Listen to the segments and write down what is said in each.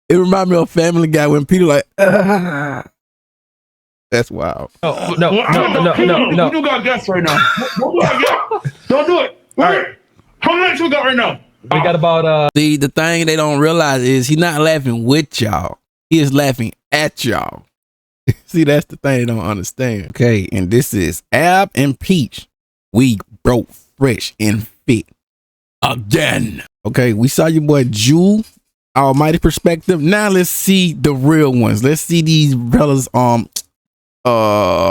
It reminds me of Family Guy when Peter like, that's wild. No. You got guess right now. Don't do it. All right. How much you got right now? We got about See, the thing they don't realize is he's not laughing with y'all. He is laughing at y'all. See, that's the thing they don't understand. Okay, and this is Ab and Peach. We broke fresh and fit again. Okay, we saw your boy Jewel, Almighty Perspective. Now let's see the real ones. Let's see these fellas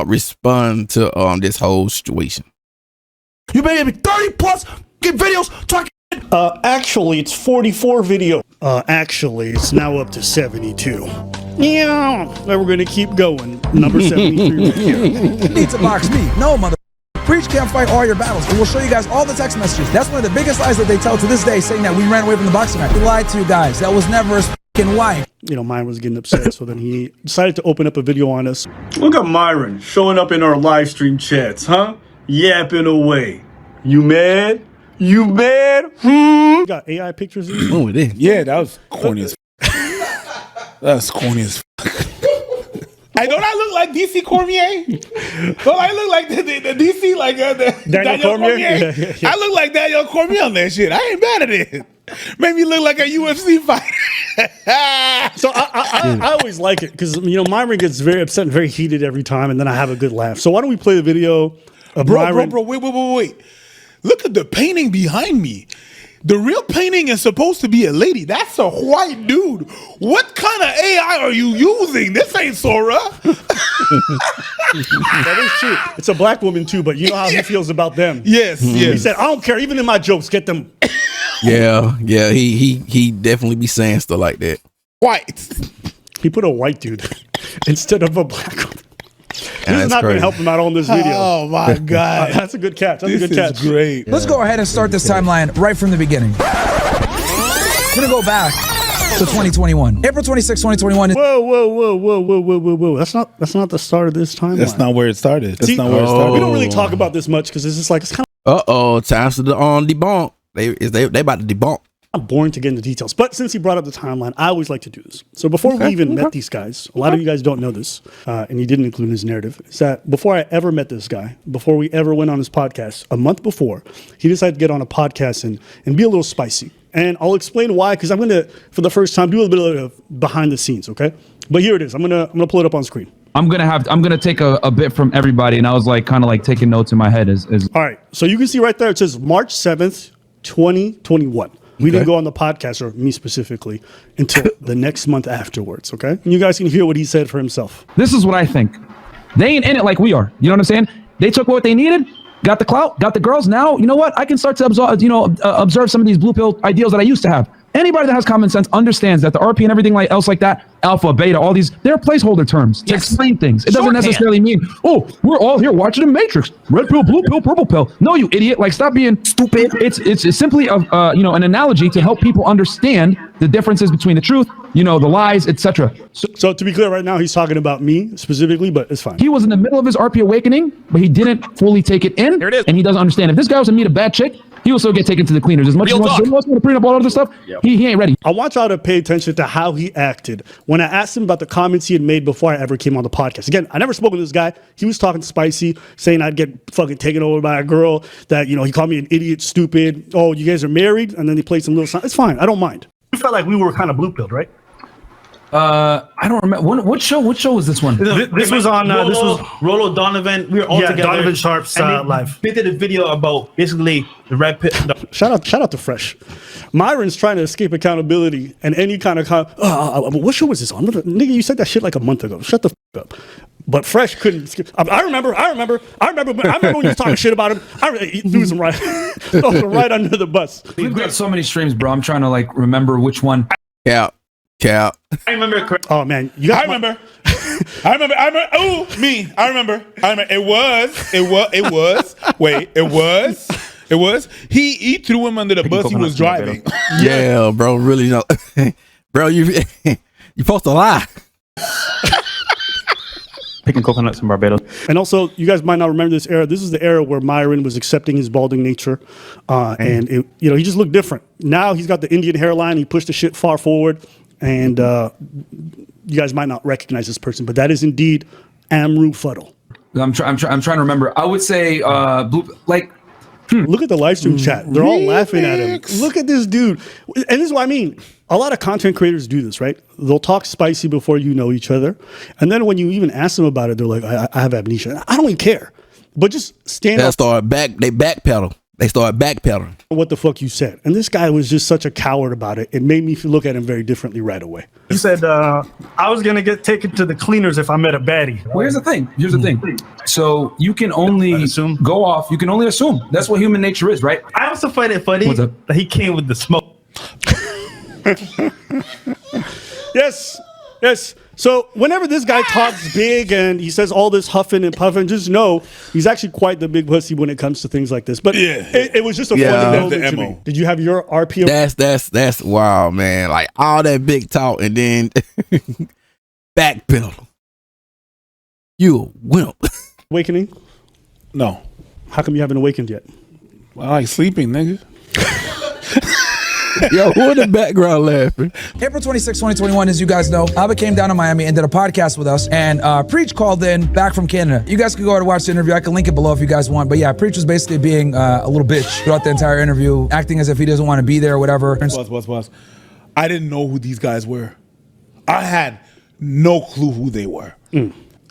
respond to this whole situation. You made 30 plus videos talking. Actually, it's 44 video. Actually, it's now up to 72. Yeah, and we're gonna keep going. Number 73 right here. Need to box me. No, mother. Preach can't fight all your battles. It will show you guys all the text messages. That's one of the biggest lies that they tell to this day, saying that we ran away from the boxing match. We lied to you guys. That was never a fucking wife. You know, Myron was getting upset, so then he decided to open up a video on us. Look at Myron showing up in our live stream chats, huh? Yapping away. You mad? You mad? Got AI pictures. Oh, it is. Yeah, that was corny as That's corny as Hey, don't I look like DC Cormier? Don't I look like the DC, like Daniel Cormier? Yeah. I look like Daniel Cormier on that shit. I ain't mad at it. Made me look like a UFC fighter. So I always like it because, you know, Myron gets very upset and very heated every time, and then I have a good laugh. So why don't we play the video of Myron? Bro, wait. Look at the painting behind me. The real painting is supposed to be a lady. That's a white dude. What kind of AI are you using? This ain't Sora. That is true. It's a black woman too, but you know how he feels about them. Yes, yes. He said, I don't care. Even in my jokes, get them. Yeah. He definitely be saying stuff like that. White. He put a white dude instead of a black one. This is not going to help him out on this video. Oh my God. That's a good catch. That's this a good catch. Is great. Let's go ahead and start this timeline right from the beginning. We're going to go back to 2021. April 26, 2021. Whoa. That's not the start of this timeline. That's not where it started. We don't really talk about this much because it's just like, it's kind of. Times to the debunk. They about to debunk. I'm boring to get into details, but since he brought up the timeline, I always like to do this. So before we even met these guys, a lot of you guys don't know this, and he didn't include in his narrative, is that before I ever met this guy, before we ever went on his podcast, a month before, he decided to get on a podcast and be a little spicy. And I'll explain why, because I'm going to, for the first time, do a little bit of behind the scenes, okay? But here it is. I'm gonna pull it up on screen. I'm gonna take a bit from everybody, and I was like kind of like taking notes in my head as all right. So you can see right there, it says March 7th, 2021. We didn't go on the podcast, or me specifically, until the next month afterwards, okay? And you guys can hear what he said for himself. This is what I think. They ain't in it like we are. You know what I'm saying? They took what they needed, got the clout, got the girls. Now, you know what? I can start to observe some of these blue pill ideals that I used to have. Anybody that has common sense understands that the RP and everything else like that, alpha, beta, all these, they're placeholder terms to explain things. It doesn't necessarily mean, oh, we're all here watching the Matrix. Red pill, blue pill, purple pill. No, you idiot. Like, stop being stupid. It's simply an analogy to help people understand the differences between the truth, the lies, etc. So to be clear, right now he's talking about me specifically, but it's fine. He was in the middle of his RP awakening, but he didn't fully take it in. There it is. And he doesn't understand. If this guy was to meet a bad chick, he will still get taken to the cleaners. As much as he wants to bring up all of this stuff, he ain't ready. I want y'all to pay attention to how he acted when I asked him about the comments he had made before I ever came on the podcast. Again, I never spoke to this guy. He was talking spicy, saying I'd get fucking taken over by a girl, that, he called me an idiot, stupid. Oh, you guys are married? And then he played some little song. It's fine. I don't mind. We felt like we were kind of blue-pilled, right? I don't remember. What show was this one? This was on. This was Rollo Donovan. We were all together. Donovan Sharp's live. They did a video about basically the red pill. Shout out to Fresh. Myron's trying to escape accountability and any kind of. What show was this on? Nigga, you said that shit like a month ago. Shut the up. But Fresh couldn't skip. I remember when you was talking shit about him. He threw him right under the bus. We've got so many streams, bro. I'm trying to remember which one. Cap. I remember correct. Oh man, I remember. Oh, me. I remember. It was. He threw him under the bus. He was driving. Yeah, bro. Really, no. Bro, you supposed to lie. picking coconuts in Barbados. And also, you guys might not remember this era. This is the era where Myron was accepting his balding nature, and it, he just looked different. Now he's got the Indian hairline. He pushed the shit far forward, and you guys might not recognize this person, but that is indeed Amru Fuddle. I'm trying to remember. I would say Look at the live stream chat. They're all laughing at him. Look at this dude. And this is what I mean. A lot of content creators do this, right? They'll talk spicy before you know each other. And then when you even ask them about it, they're like, I have amnesia. I don't even care. But just stand up. They backpedal. They start backpedaling. What the fuck you said. And this guy was just such a coward about it. It made me look at him very differently right away. He said, I was going to get taken to the cleaners if I met a baddie. Well, here's the thing. So you can only go off. You can only assume. That's what human nature is, right? I also find it funny What's up? that he came with the smoke. Yes. So whenever this guy talks big and he says all this huffing and puffing, just know he's actually quite the big pussy when it comes to things like this. But it was just a funny moment to me. Did you have your RPO? That's wild, man. Like all that big talk and then backpedal. You a wimp. Awakening? No. How come you haven't awakened yet? I like sleeping, nigga. Yo, who in the background laughing? April 26, 2021, as you guys know, Abba came down to Miami and did a podcast with us, and Preach called in back from Canada. You guys can go and watch the interview. I can link it below if you guys want. But yeah, Preach was basically being a little bitch throughout the entire interview, acting as if he doesn't want to be there or whatever. Pause. I didn't know who these guys were. I had no clue who they were.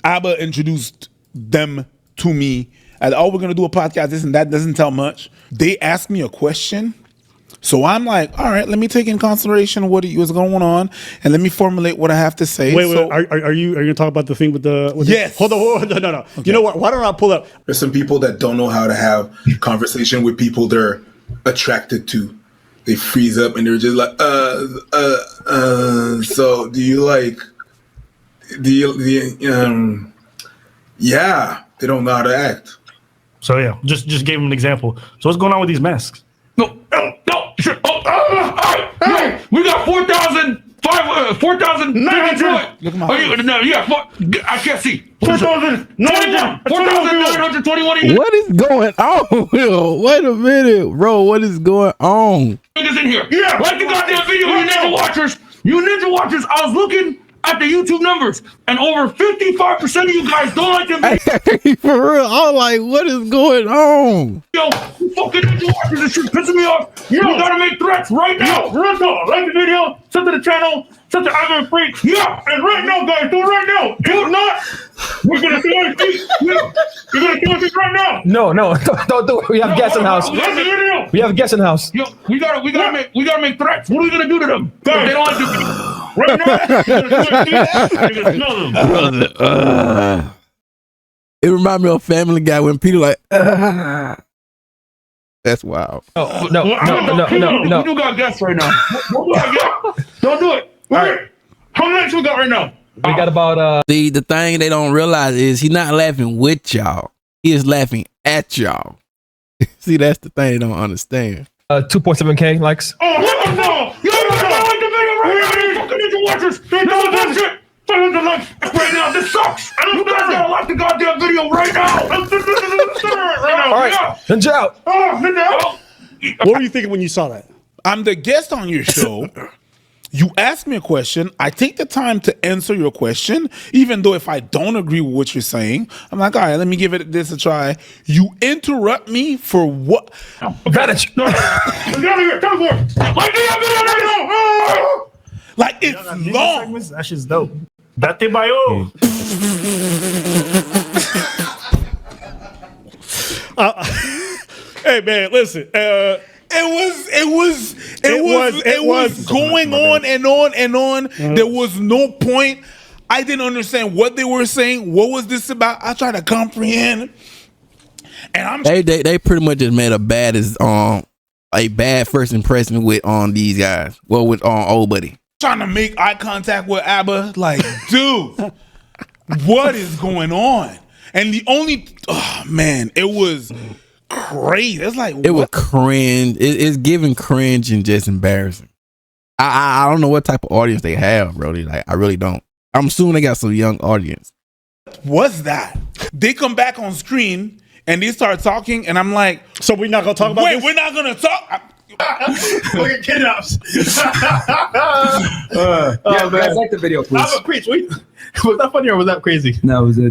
Abba introduced them to me as, we're going to do a podcast, this and that doesn't tell much. They asked me a question. So I'm like, all right, let me take in consideration what was going on, and let me formulate what I have to say. Wait, are you going to talk about the thing with the? Yes. Hold on, no. Okay. You know what? Why don't I pull up? There's some people that don't know how to have conversation with people they're attracted to. They freeze up and they're just like, so do you like? Yeah, they don't know how to act. So yeah, just gave him an example. So what's going on with these masks? No, shit. Hey, we got 4,900. Look at my I can't see. 4,921. What is going on, Will? Wait a minute, bro. What is going on? Niggas in here. Yeah, like the goddamn video, you ninja watchers. I was looking at the YouTube numbers, and over 55% of you guys don't like them videos. Hey, for real, I'm like, what is going on? Yo, you fucking ninja watchers, this shit pissing me off. You gotta make threats right now. Like the video, sub to the channel, sub to Ivan Freak. Yeah, and right now, guys, do it right now. If not, we're gonna see our feet. You're gonna kill us right now. No, don't do it. We have guests in house. We have guests in house. Yo, we gotta make threats. What are we gonna do to them? If they don't like this right now, you're gonna kill them. It reminds me of Family Guy when Peter like, that's wild. No. You got guests right now. Don't do it. Wait. How many we got right now? We got about The thing they don't realize is he's not laughing with y'all. He is laughing at y'all. See, that's the thing they don't understand. 2.7K likes. Oh, no! You don't like the video right now! You fucking ninja watchers! They know that shit! 500 likes right now! This sucks! You guys gotta like the goddamn video right now! Right now! All right, ninja out. Ninja out! What were you thinking when you saw that? I'm the guest on your show. You ask me a question. I take the time to answer your question, even though if I don't agree with what you're saying, I'm like, all right, let me give this a try. You interrupt me for what? Advantage. Get out of here! Come for it! Like the video right now! Like, it's long. That shit's dope. Date bayo. Hey man, listen. It was going on and on and on. There was no point. I didn't understand what they were saying. What was this about? I tried to comprehend. And They pretty much just made a bad first impression with these guys. Well, with old buddy. Trying to make eye contact with Abba, like, dude, what is going on? And it was crazy. It's like it was cringe. It's giving cringe and just embarrassing. I don't know what type of audience they have, bro. I really don't. I'm assuming they got some young audience. what was that? They come back on screen and they start talking, and I'm like, so we're not gonna talk about wait, this? we're not gonna talk. Look at kidnaps. Yeah, guys, like the video, please. I'm a preach. Wait, was that funny or was that crazy? No, it was a,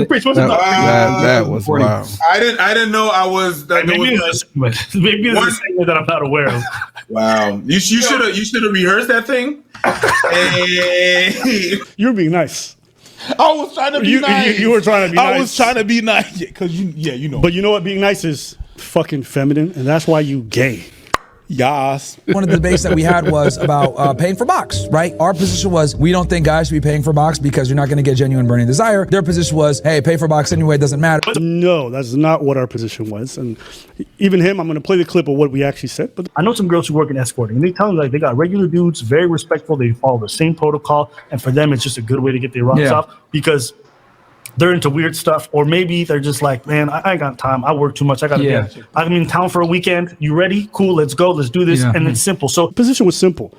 Preach, what's that? That was wild. I didn't know I was. That Maybe was, it's a segment that I'm not aware of. wow, you should have rehearsed that thing. Hey. You're being nice. I was trying to be nice. You were trying to be nice. I was trying to be nice. Because you know. But you know what? Being nice is fucking feminine, and that's why you gay. Yas. One of the debates that we had was about paying for box, right? Our position was we don't think guys should be paying for box because you're not going to get genuine burning desire. Their position was, hey, pay for box anyway, it doesn't matter. No, that's not what our position was. And even him, I'm going to play the clip of what we actually said. But I know some girls who work in escorting, and they tell me like they got regular dudes, very respectful. They follow the same protocol, and for them, it's just a good way to get their rocks off because they're into weird stuff, or maybe they're just like, man, I ain't got time. I work too much. I'm in town for a weekend. You ready? Cool. Let's go. Let's do this. And it's simple. So the position was simple.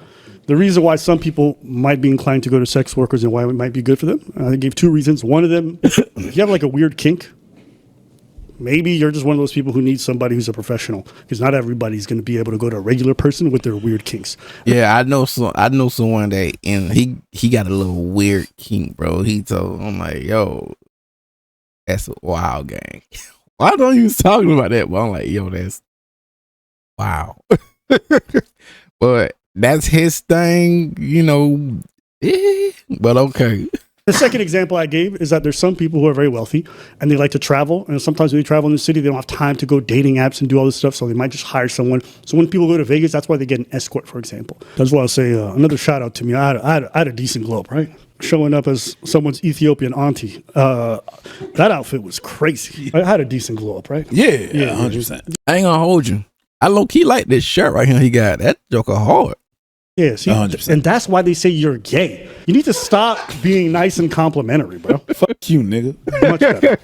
The reason why some people might be inclined to go to sex workers and why it might be good for them, I gave two reasons. One of them, if you have like a weird kink, maybe you're just one of those people who needs somebody who's a professional, because not everybody's going to be able to go to a regular person with their weird kinks. Yeah, I know someone that, and he got a little weird kink, bro. He told, I'm like, yo, that's a wild gang. Why don't you talking about that? But I'm like, yo, that's wow. But that's his thing, you know. But okay. The second example I gave is that there's some people who are very wealthy and they like to travel. And sometimes when they travel in the city, they don't have time to go dating apps and do all this stuff. So they might just hire someone. So when people go to Vegas, that's why they get an escort, for example. That's why I'll say another shout out to me. I had a decent glow up, right? Showing up as someone's Ethiopian auntie. That outfit was crazy. I had a decent glow up, right? Yeah, 100%. I ain't gonna hold you. I low key like this shirt right here he got. That joker hard. Yeah, see, 100%. And that's why they say you're gay. You need to stop being nice and complimentary, bro. Fuck you, nigga. Much better.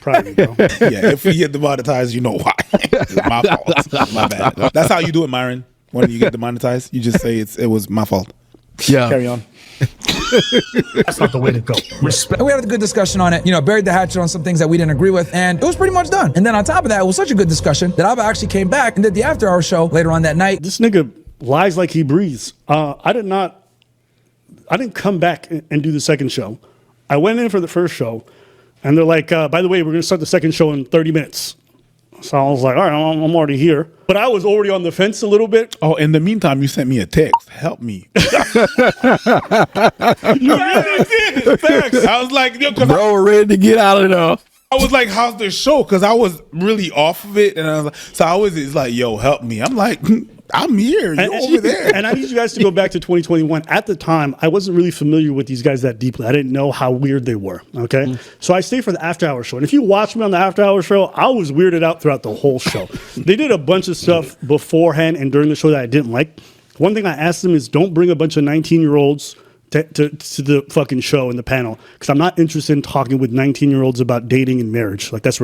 Proud of you, bro. Yeah, if we get demonetized, you know why. It's my fault. My bad. That's how you do it, Myron. When you get demonetized, you just say it was my fault. Yeah. Carry on. That's not the way to go. Respect. And we had a good discussion on it, you know, buried the hatchet on some things that we didn't agree with, and it was pretty much done. And then on top of that, it was such a good discussion that I actually came back and did the after hour show later on that night. This nigga lies like he breathes. I didn't come back and do the second show. I went in for the first show, and they're like, by the way, we're going to start the second show in 30 minutes. So I was like, all right, I'm already here. But I was already on the fence a little bit. Oh, in the meantime, you sent me a text. Help me. You really did. Thanks. I was like, yo, Bro, ready to get out of there. I was like, how's the show? Because I was really off of it. And I was like, so I was just like, yo, help me. I'm like, I'm here. You're over there. And I need you guys to go back to 2021. At the time, I wasn't really familiar with these guys that deeply. I didn't know how weird they were. Okay. So I stayed for the after hour show. And if you watch me on the after hour show, I was weirded out throughout the whole show. They did a bunch of stuff beforehand and during the show that I didn't like. One thing I asked them is don't bring a bunch of 19-year-olds to the fucking show and the panel, because I'm not interested in talking with 19-year-olds about dating and marriage. Like, that's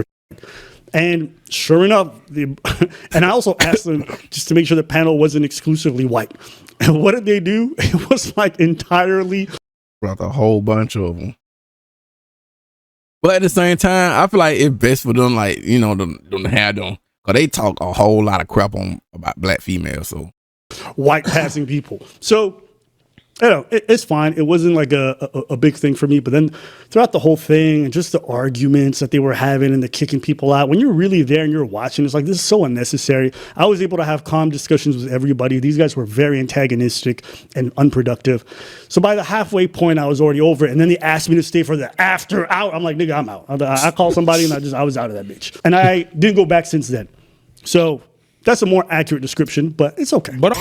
and sure enough, and I also asked them just to make sure the panel wasn't exclusively white. And what did they do? It was like entirely Brought a whole bunch of them. But at the same time, I feel like it's best for them, like, you know, them to have them, because they talk a whole lot of crap about black females. So white passing people. So, you know, it's fine. It wasn't like a big thing for me. But then throughout the whole thing and just the arguments that they were having and the kicking people out, when you're really there and you're watching, it's like, this is so unnecessary. I was able to have calm discussions with everybody. These guys were very antagonistic and unproductive. So by the halfway point, I was already over it. And then they asked me to stay for the after hour. I'm like, nigga, I'm out. I called somebody and I was out of that bitch. And I didn't go back since then. So that's a more accurate description, but it's okay. But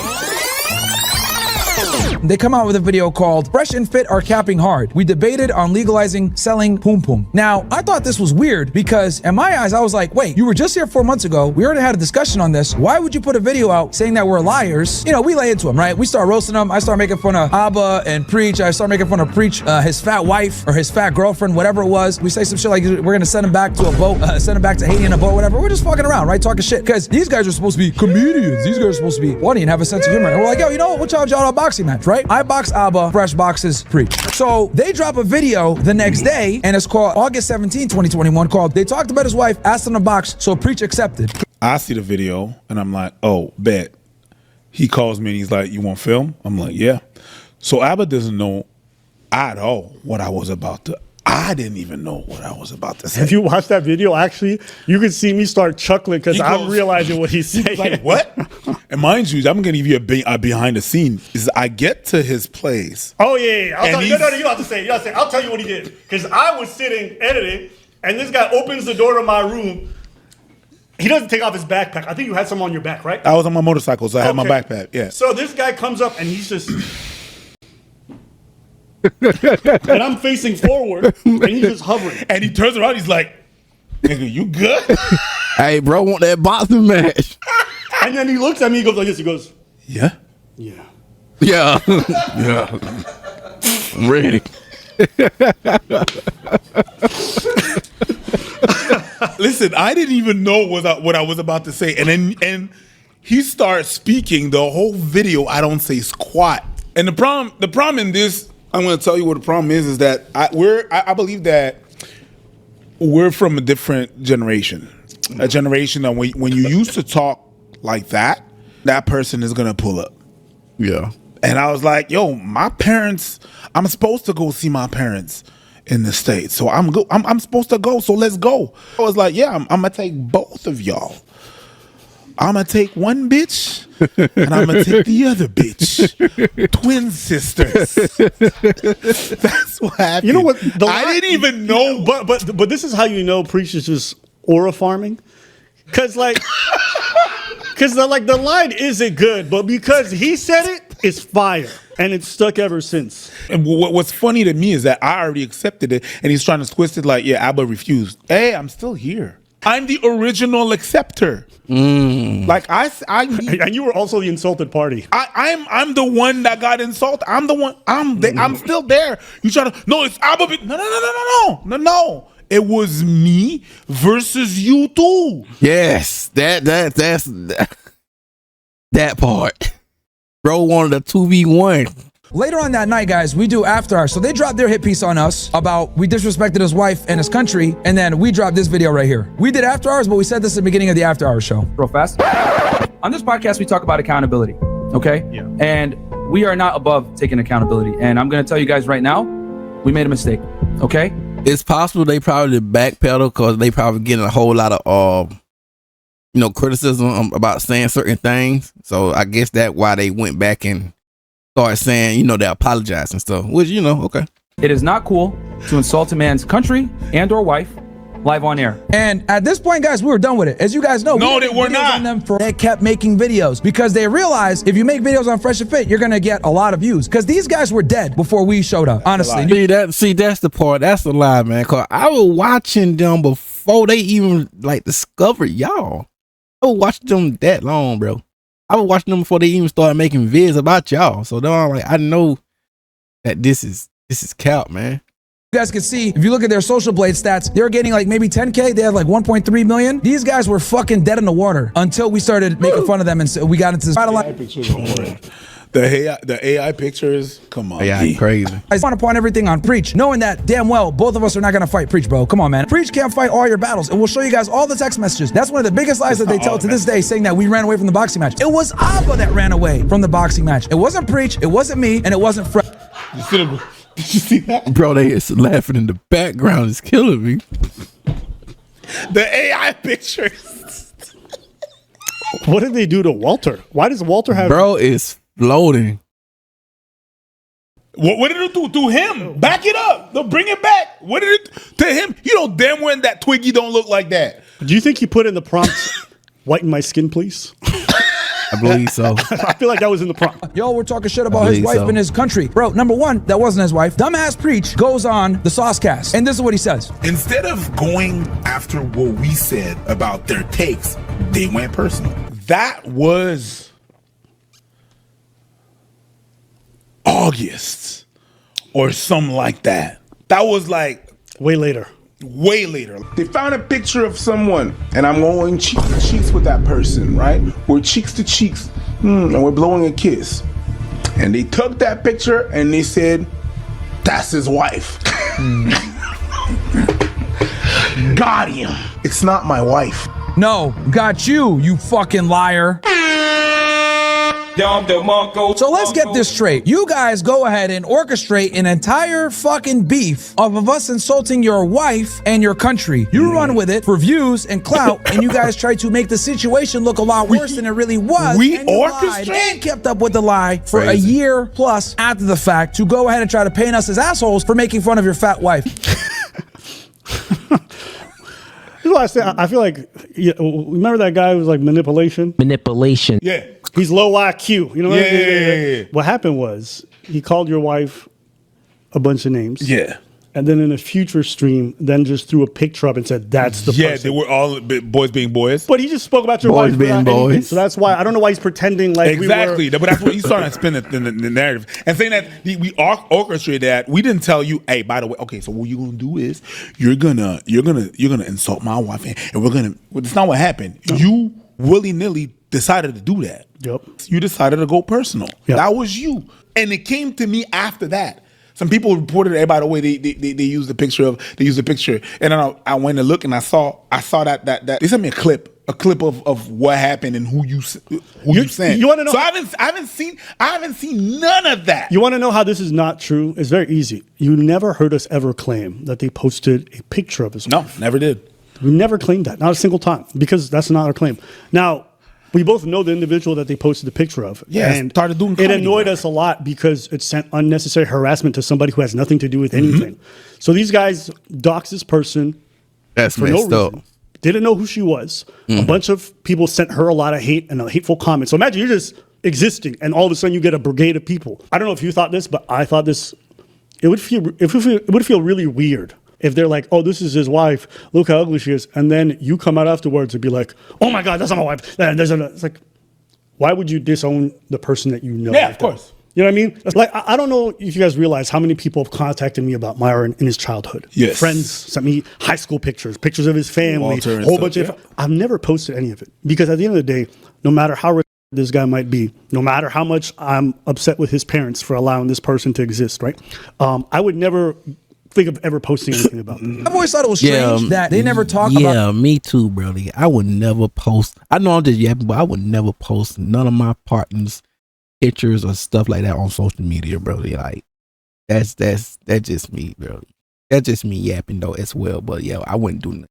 They come out with a video called Fresh and Fit Are Capping Hard. We debated on legalizing selling poom poom. Now, I thought this was weird because in my eyes, I was like, wait, you were just here 4 months ago. We already had a discussion on this. Why would you put a video out saying that we're liars? You know, we lay into them, right? We start roasting them. I start making fun of Abba and Preach. I start making fun of Preach, his fat wife or his fat girlfriend, whatever it was. We say some shit like we're going to send him back to a boat, send him back to Haiti in a boat, whatever. We're just fucking around, right? Talking shit. Because these guys are supposed to be comedians. These guys are supposed to be funny and have a sense of humor. And we're like, yo, you know what? We'll challenge y'all to a boxing match, right? right? I box Abba, Fresh boxes Preach. So they drop a video the next day, and it's called August 17, 2021, called They Talked About His Wife, Asked Him to Box, so Preach accepted. I see the video and I'm like, oh, bet. He calls me and he's like, you want film? I'm like, yeah. So Abba doesn't know at all what I was about to. I didn't even know what I was about to say. If you watch that video, actually, you can see me start chuckling because I'm realizing what he's saying. Like, what? And mind you, I'm going to give you a behind the scene. Is I get to his place. Oh, yeah. I'll tell you. No, you don't have to say. I'll tell you what he did. Because I was sitting editing, and this guy opens the door to my room. He doesn't take off his backpack. I think you had some on your back, right? I was on my motorcycle, so I had my backpack. Yeah. So this guy comes up, and he's just... and I'm facing forward, and he's just hovering. And he turns around, he's like, nigga, you good? Hey, bro, want that boxing match? And then he looks at me, he goes like this, he goes, yeah? Yeah. Yeah. Yeah. I'm ready. Listen, I didn't even know what I was about to say. And he starts speaking the whole video, I don't say squat. And the problem in this, I'm going to tell you what the problem is that I believe that we're from a different generation. A generation that when you used to talk like that person is going to pull up. Yeah. And I was like, yo, my parents, I'm supposed to go see my parents in the States. So I'm supposed to go, so let's go. I was like, yeah, I'm going to take both of y'all. I'm going to take one bitch, and I'm going to take the other bitch. Twin sisters. That's what happened. You know what? I didn't even know. But this is how you know Preach is just aura farming. Because, like... Because the line isn't good, but because he said it, it's fire. And it's stuck ever since. And what's funny to me is that I already accepted it, and he's trying to twist it like, yeah, Abba refused. Hey, I'm still here. I'm the original acceptor. Like and you were also the insulted party. I'm the one that got insulted. I'm the one. I'm still there. You try to it's Abba. No. It was me versus you too. Yes, that's that part. Bro wanted a 2v1. Later on that night, guys, we do After Hours. So they dropped their hit piece on us about we disrespected his wife and his country, and then we dropped this video right here. We did After Hours, but we said this at the beginning of the After Hours show. Real fast. On this podcast, we talk about accountability, okay? Yeah. And we are not above taking accountability. And I'm going to tell you guys right now, we made a mistake, okay? It's possible they probably backpedal because they probably getting a whole lot of criticism about saying certain things. So I guess that's why they went back and started saying, they apologize and stuff. Which okay. It is not cool to insult a man's country and or wife live on air. And at this point, guys, we were done with it. As you guys know, they were not. They kept making videos because they realized if you make videos on Fresh and Fit, you're gonna get a lot of views. Because these guys were dead before we showed up. Honestly, that's the part. That's the lie, man. Cause I was watching them before they even discovered y'all. I was watching them that long, bro. I was watching them before they even started making vids about y'all. So then I know that this is cap, man. You guys can see, if you look at their Social Blade stats, they were getting maybe 10K. They had 1.3 million. These guys were fucking dead in the water until we started making fun of them and we got into this. The AI pictures, come on. AI crazy. I just want to point everything on Preach, knowing that damn well both of us are not going to fight Preach, bro. Come on, man. Preach can't fight all your battles, and we'll show you guys all the text messages. That's one of the biggest lies that they tell to this day, saying that we ran away from the boxing match. It was Abba that ran away from the boxing match. It wasn't Preach, it wasn't me, and it wasn't Fred. Did you see that? Bro, they is laughing in the background. It's killing me. The AI pictures. What did they do to Walter? Why does Walter have... Bro, it's floating. What did it do to him? Back it up. They'll bring it back. What did it to him? Damn well that Twiggy don't look like that. Do you think he put in the prompt, whiten my skin, please? I believe so. I feel like that was in the prompt. Yo, we're talking shit about his wife and his country. Bro, number one, that wasn't his wife. Dumbass Preach goes on the Saucecast, and this is what he says. Instead of going after what we said about their takes, they went personal. That was August or something like that. That was way later. Way later. They found a picture of someone, and I'm going cheek to cheeks with that person, right? We're cheeks to cheeks, and we're blowing a kiss. And they took that picture and they said, that's his wife. Got him. It's not my wife. No, got you, you fucking liar. So let's get this straight. You guys go ahead and orchestrate an entire fucking beef of us insulting your wife and your country. You run with it for views and clout, and you guys try to make the situation look a lot worse than it really was. We and you lied orchestrate and kept up with the lie for a year plus after the fact to go ahead and try to paint us as assholes for making fun of your fat wife. That's what I say. I feel like, remember that guy who was like manipulation? Manipulation. Yeah. He's low IQ. You know what I mean? Yeah. What happened was he called your wife a bunch of names. Yeah. And then in a future stream, then just threw a picture up and said, that's the person. Yeah, they were all boys being boys. But he just spoke about your Boys wife. being without anything. boys. So that's why, I don't know why he's pretending like Exactly. But that's what he's starting to spin the narrative. And saying that we orchestrated that. We didn't tell you, hey, by the way, okay, so what you're gonna do is you're gonna insult my wife and we're gonna it's not what happened. No. You willy-nilly decided to do that. Yep. You decided to go personal. Yep. That was you. And it came to me after that. Some people reported, hey, by the way, they used the picture, and then I went to look and I saw that they sent me a clip of what happened and who you sent. You want to know? So I haven't seen none of that. You want to know how this is not true? It's very easy. You never heard us ever claim that they posted a picture of his wife. No, never did. We never claimed that, not a single time, because that's not our claim. Now, we both know the individual that they posted the picture of. Yeah, and started doing it comedy annoyed work. us a lot because it sent unnecessary harassment to somebody who has nothing to do with anything. So these guys doxed this person That's for no messed up. reason. Didn't know who she was. A bunch of people sent her a lot of hate and hateful comments. So imagine you're just existing and all of a sudden you get a brigade of people. I don't know if you thought this, but I thought this. It would feel really weird if they're like, oh, this is his wife. Look how ugly she is. And then you come out afterwards and be like, oh my God, that's not my wife. It's like, why would you disown the person that you know? Yeah, of course. You know what I mean? Like, I don't know if you guys realize how many people have contacted me about Myron in his childhood. Yes. Friends sent me high school pictures of his family, Walter a and whole stuff, bunch of. yeah. I've never posted any of it because at the end of the day, no matter how rich this guy might be, no matter how much I'm upset with his parents for allowing this person to exist, right? I would never think of ever posting anything about them. I've always thought it was strange that they never talk about. Yeah, me too, brother. I would never post. I know I'm just yapping, but I would never post none of my partners' pictures or stuff like that on social media, brother. Like that's just me, bro. That's just me yapping though as well. But yeah, I wouldn't do nothing.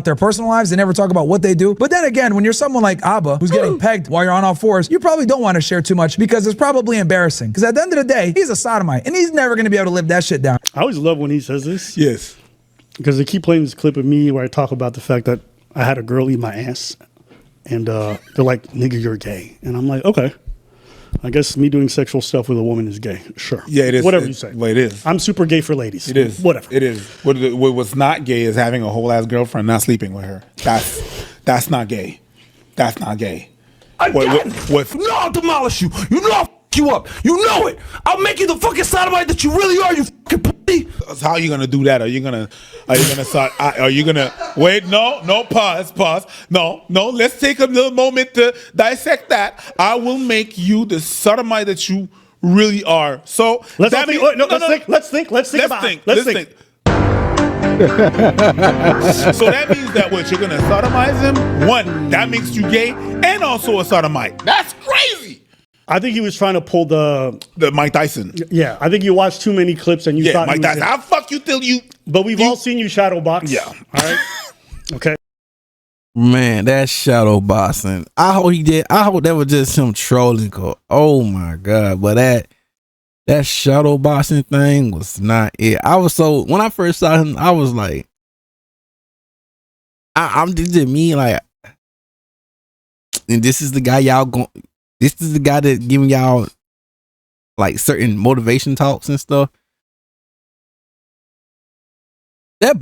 Their personal lives. They never talk about what they do. But then again, when you're someone like Abba who's getting pegged while you're on all fours, you probably don't want to share too much because it's probably embarrassing. Because at the end of the day, he's a sodomite and he's never going to be able to live that shit down. I always love when he says this. Yes. Because they keep playing this clip of me where I talk about the fact that I had a girl eat my ass. And they're like, nigga, you're gay. And I'm like, okay. I guess me doing sexual stuff with a woman is gay. Sure. Yeah, it is. Whatever you say. Well, it is. I'm super gay for ladies. It is. Whatever. It is. What's not gay is having a whole ass girlfriend, not sleeping with her. That's not gay. That's not gay. I'll demolish you. You know I'll f you up. You know it. I'll make you the fucking sodomite that you really are, you fucking pussy. How are you gonna do that? Are you gonna wait? No, pause. No, let's take a little moment to dissect that. I will make you the sodomite that you really are. So Let's think about it. So that means that what you're gonna sodomize him? One, that makes you gay and also a sodomite. That's crazy. I think he was trying to pull the Mike Tyson. Yeah, I think you watched too many clips and you thought Mike Tyson. I'll fuck you till you. But we've all seen you shadow box. Yeah. All right. Okay. Man, that shadow boxing. I hope he did. I hope that was just him trolling. Oh my God. But that shadow boxing thing was not it. When I first saw him, I was like, I'm just me, like, and this is the guy this is the guy that giving y'all like certain motivation talks and stuff. That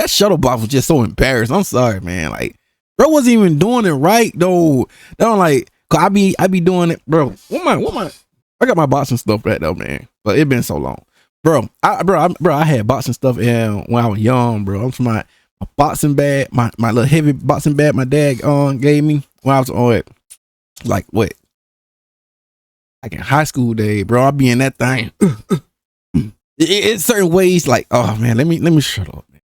shuttle box was just so embarrassing. I'm sorry, man. Like, bro wasn't even doing it right though. They don't like, cause I be doing it, bro. What my I got my boxing stuff right though, man. But it been so long, bro. I had boxing stuff when I was young, bro. I'm from my boxing bag, my little heavy boxing bag my dad gave me when I was on it. Like what? like in high school day, bro, I be in that thing. It's certain ways, like, oh man, let me shut up, man.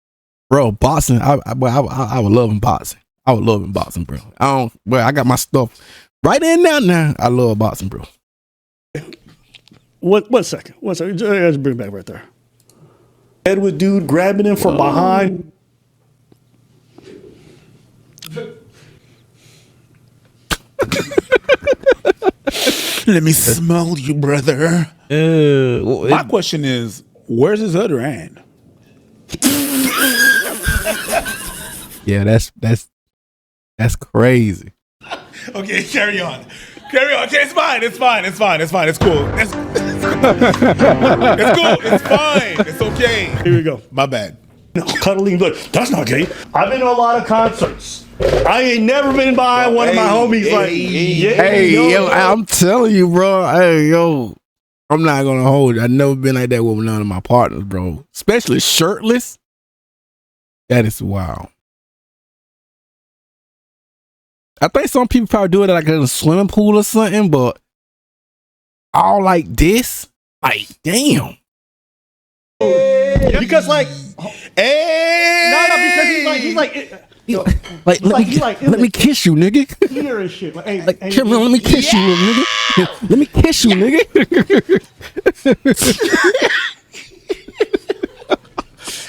Bro. Boxing, I would love in boxing. I would love in boxing, bro. I got my stuff right in now. I love boxing, bro. One second. Just bring it back right there. Edward dude grabbing him from behind. Let me smell you, brother. My question is, where's his other hand? Yeah, that's crazy. Okay, carry on. Okay, it's fine. It's cool. It's cool. It's fine. It's okay. Here we go. My bad. No, cuddling, look, that's not gay. I've been to a lot of concerts. I ain't never been behind one of my homies yo, I'm telling you, bro. Hey, yo, I'm not gonna hold you. I've never been like that with none of my partners, bro. Especially shirtless. That is wild. I think some people probably do it like in a swimming pool or something, but all like this, like, damn. Because like, let me kiss you, nigga. Here and shit. Like, hey, let me kiss you, nigga. Let me kiss you, nigga.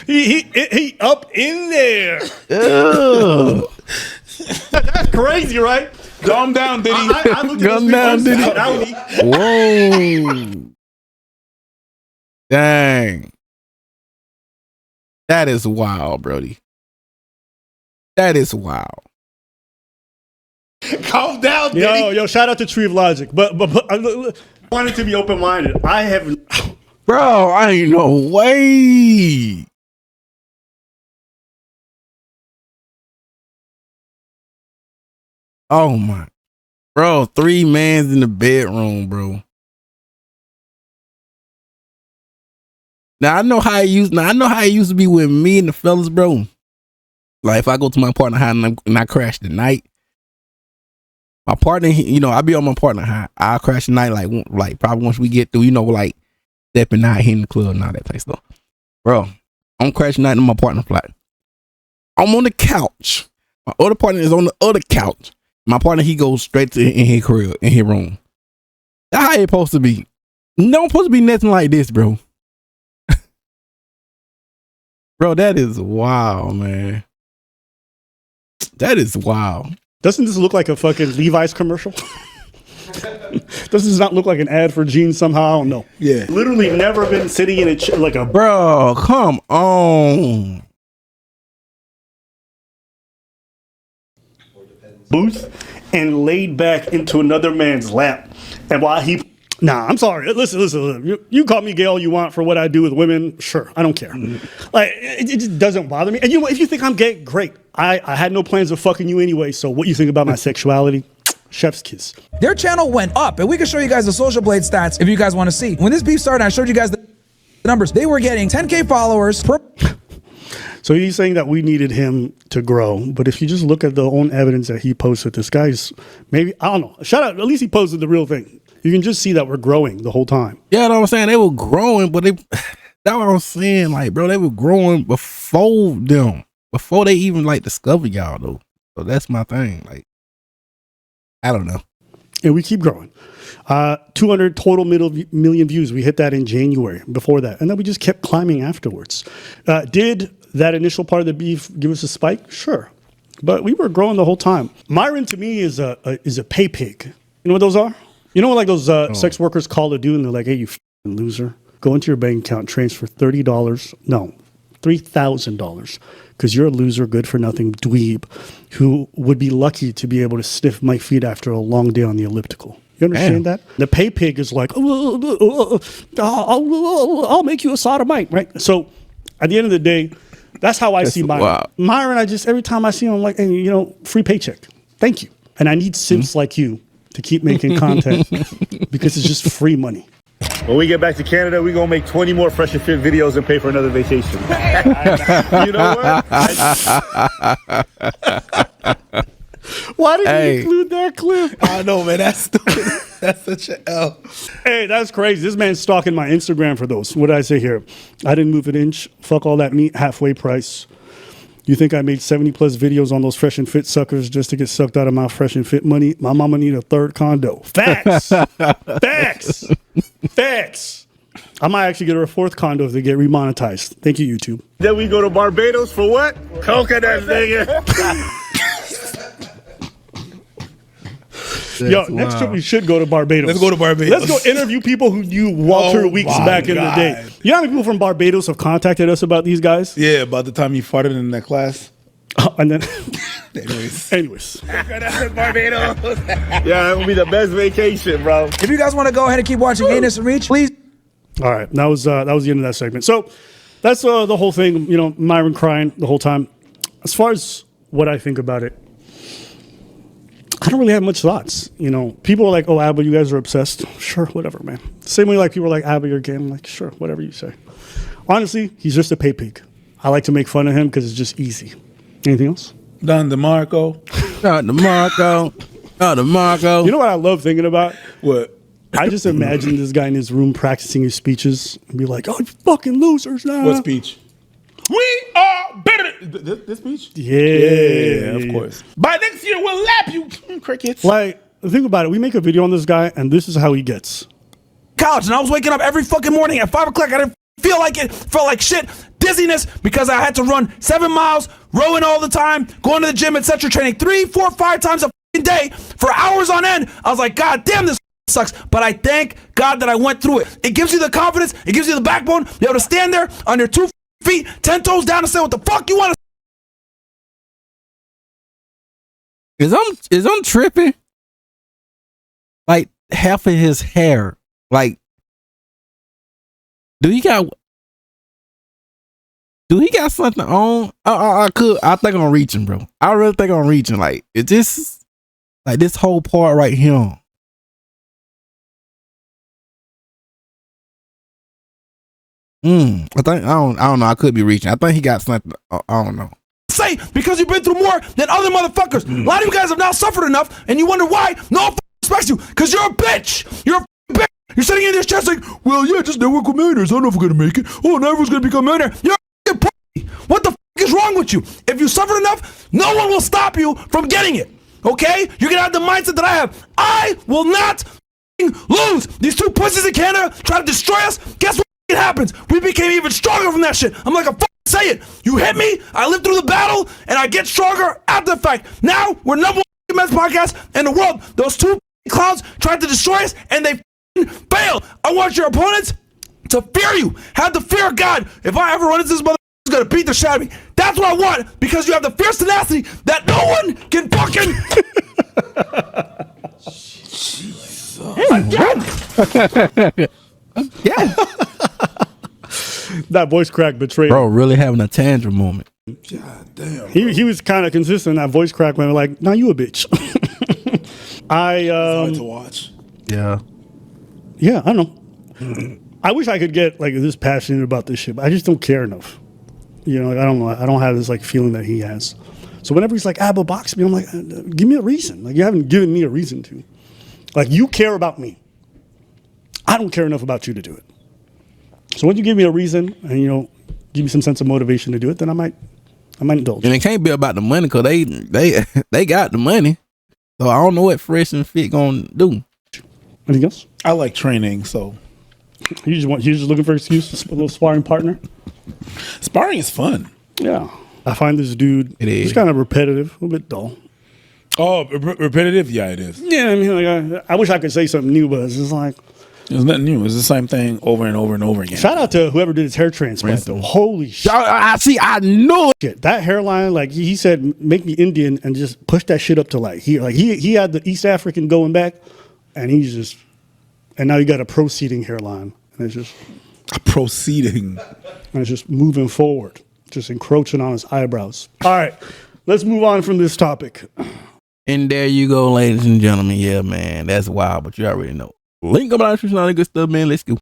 he up in there. That's crazy, right? Calm down, Diddy. Calm down, Diddy. Whoa. Dang. That is wild, Brody. That is wild. Calm down, Diddy. Yo, shout out to Tree of Logic. But I wanted to be open-minded. I haven't. Bro, I ain't no way. Oh my. Bro, 3 mans in the bedroom, bro. Now I know how it used to be with me and the fellas, bro. Like if I go to my partner high and I crash the night, my partner, I be on my partner high. I'll crash the night like probably once we get through, like stepping out, hitting the club and all that type of stuff. Bro, I'm crashing night in my partner flat. I'm on the couch. My other partner is on the other couch. My partner, he goes straight to in his crib, in his room. That's how it's supposed to be. No supposed to be nothing like this, bro. Bro, that is wild, man. That is wild. Doesn't this look like a fucking Levi's commercial? Does this not look like an ad for jeans somehow? I don't know. Yeah. Literally never been sitting in like a... Bro, come on. Booth and laid back into another man's lap. And while he... Nah, I'm sorry. Listen. You call me gay all you want for what I do with women. Sure, I don't care. Like, it just doesn't bother me. And if you think I'm gay, great. I had no plans of fucking you anyway, so what you think about my sexuality? Chef's kiss. Their channel went up, and we can show you guys the Social Blade stats if you guys want to see. When this beef started, I showed you guys the numbers. They were getting 10K followers per... So he's saying that we needed him to grow, but if you just look at the own evidence that he posted, this guy's maybe, I don't know, shout out, at least he posted the real thing. You can just see that we're growing the whole time. Yeah, you know what I'm saying? They were growing, but that's what I'm saying, like, bro, they were growing before they even, like, discovered y'all, though. So that's my thing, like, I don't know. And we keep growing. 200 total million views. We hit that in January before that. And then we just kept climbing afterwards. Did that initial part of the beef give us a spike? Sure. But we were growing the whole time. Myron to me is a pay pig. You know what those are? You know what like those sex workers call to do and they're like, hey, you f***ing loser. Go into your bank account, transfer $3,000 because you're a loser, good for nothing dweeb who would be lucky to be able to sniff my feet after a long day on the elliptical. You understand that? The pay pig is like, I'll make you a sodomite, right? So at the end of the day, that's how I see Myron. Wow. Myron, every time I see him, I'm like, hey, free paycheck. Thank you. And I need simps like you to keep making content because it's just free money. When we get back to Canada, we're going to make 20 more Fresh and Fit videos and pay for another vacation. You know Why did you include that clip? I know, man. That's stupid. That's such an L. Hey, that's crazy. This man's stalking my Instagram for those. What did I say here? I didn't move an inch. Fuck all that meat. Halfway price. You think I made 70 plus videos on those fresh and fit suckers just to get sucked out of my fresh and fit money? My mama need a third condo. Facts. Facts. Facts. I might actually get her a fourth condo if they get remonetized. Thank you, YouTube. Then we go to Barbados for what? Coconut, nigga. Yo, next trip we should go to Barbados. Let's go to Barbados. Let's go interview people who knew Walter Weeks back in the day. You know how many people from Barbados have contacted us about these guys? Yeah, about the time you farted in that class. And then, Barbados. anyways. Yeah, that would be the best vacation, bro. If you guys want to go ahead and keep watching Gayness and Reach, please. All right, that was the end of that segment. So that's the whole thing. You know, Myron crying the whole time. As far as what I think about it, I don't really have much thoughts. You know, people are like, "Oh, Abba, you guys are obsessed." Sure, whatever, man. Same way, like people are like, "Abba, you're gay." I'm like, sure, whatever you say. Honestly, he's just a pay pig. I like to make fun of him because it's just easy. Anything else? Don DeMarco. You know what I love thinking about? What? I just imagine this guy in his room practicing his speeches and be like, "Oh, you fucking losers now." What speech? We are better. This speech? Yeah, of course. By next year, we'll lap you, crickets. Like, think about it. We make a video on this guy, and this is how he gets. Couch, and I was waking up every fucking morning at 5 o'clock. I didn't feel like it. Felt like shit. Dizziness because I had to run 7 miles, rowing all the time, going to the gym, etc. Training 3, 4, 5 times a fucking day for hours on end. I was like, God damn, this sucks. But I thank God that I went through it. It gives you the confidence. It gives you the backbone. You're able to stand there on your 2 feet, 10 toes down and say what the fuck you want to. Is I'm tripping? Like half of his hair, like, do he got something on? I think I'm reaching, bro. I really think I'm reaching. Like, it's just like this whole part right here. I don't know. I could be reaching. I think he got something. I don't know. Say because you've been through more than other motherfuckers. A lot of you guys have now suffered enough, and you wonder why no one respects you. Because you're a bitch. You're a bitch. You're sitting in this chest like, well, yeah, just network with millionaires. I don't know if we're gonna make it. Oh, now everyone's gonna become a millionaire. You're a pussy. What the fuck is wrong with you? If you suffered enough, no one will stop you from getting it. Okay? You're gonna have the mindset that I have. I will not lose. These 2 pussies in Canada try to destroy us. Guess what? It happens. We became even stronger from that shit. I'm like, a say it. You hit me, I live through the battle, and I get stronger after the fact. Now we're #1 men's podcast in the world. Those 2 clowns tried to destroy us, and they failed. I want your opponents to fear you. Have the fear of God. If I ever run into this mother, who's gonna beat the shit out of me. That's what I want, because you have the fierce tenacity that no one can fucking. Jesus. Yeah. That voice crack betrayed bro. Really having a tantrum moment. God damn. He was kind of consistent. That voice crack when like, "Now you a bitch." It's hard to watch. Yeah. Yeah, I know. I wish I could get like this passionate about this shit, but I just don't care enough. You know, like, I don't know. I don't have this like feeling that he has. So whenever he's like, "Abba, box me," I'm like, give me a reason. Like, you haven't given me a reason to. Like, you care about me. I don't care enough about you to do it. So when you give me a reason and, you know, give me some sense of motivation to do it, then I might indulge. And it can't be about the money because they got the money. So I don't know what Fresh and Fit gonna do. Anything else? I like training, so you're just looking for an excuse, a little sparring partner. Sparring is fun. Yeah, I find this dude. He's kind of repetitive, a little bit dull. Oh, repetitive? Yeah, it is. Yeah, I mean, like, I wish I could say something new, but it's just like. It's nothing new. It's the same thing over and over and over again. Shout out to whoever did his hair transplant, though. Holy shit. I see. I knew it. That hairline, like he said, make me Indian and just push that shit up to like here. Like he had the East African going back, and and now you got a proceeding hairline. And it's just. A proceeding. And it's just moving forward, just encroaching on his eyebrows. All right, let's move on from this topic. And there you go, ladies and gentlemen. Yeah, man, that's wild, but you already know. Link up on the description, all that good stuff, man. Let's go.